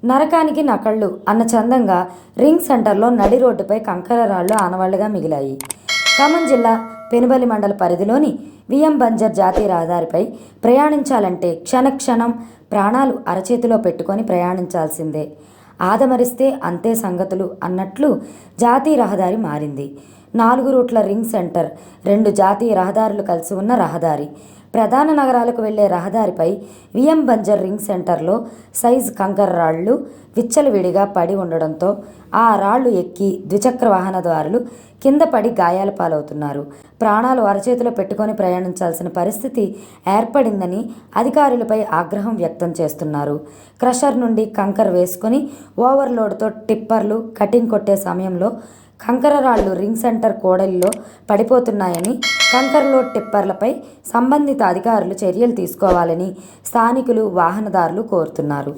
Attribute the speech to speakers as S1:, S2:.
S1: నరకానికి నకళ్ళు అన్న చందంగా రింగ్ సెంటర్లో నడి రోడ్డుపై కంకర రాళ్లు ఆనవాళ్లుగా మిగిలాయి. ఖమ్మం జిల్లా పెనుబలి మండల పరిధిలోని విఎం బంజర్ జాతీయ రహదారిపై ప్రయాణించాలంటే క్షణక్షణం ప్రాణాలు అరచేతిలో పెట్టుకొని ప్రయాణించాల్సిందే. ఆదమరిస్తే అంతే సంగతులు అన్నట్లు జాతీయ రహదారి మారింది. 4 రూట్ల రింగ్ సెంటర్, 2 జాతీయ రహదారులు కలిసి ఉన్న రహదారి. ప్రధాన నగరాలకు వెళ్లే రహదారిపై విఎం బంజర్ రింగ్ సెంటర్లో సైజ్ కంకర రాళ్లు విచ్చలవిడిగా పడి ఉండడంతో ఆ రాళ్లు ఎక్కి ద్విచక్ర వాహనదారులు కింద పడి గాయాల పాలవుతున్నారు. ప్రాణాలు అరచేతిలో పెట్టుకొని ప్రయాణించాల్సిన పరిస్థితి ఏర్పడిందని అధికారులపై ఆగ్రహం వ్యక్తం చేస్తున్నారు. క్రషర్ నుండి కంకర వేసుకొని ఓవర్లోడ్తో టిప్పర్లు కటింగ్ కొట్టే సమయంలో కంకర రాళ్లు రింగ్ సెంటర్ కూడలిలో పడిపోతున్నాయని, కంకర లోడ్ టిప్పర్లపై సంబంధిత అధికారులు చర్యలు తీసుకోవాలని స్థానికులు, వాహనదారులు కోరుతున్నారు.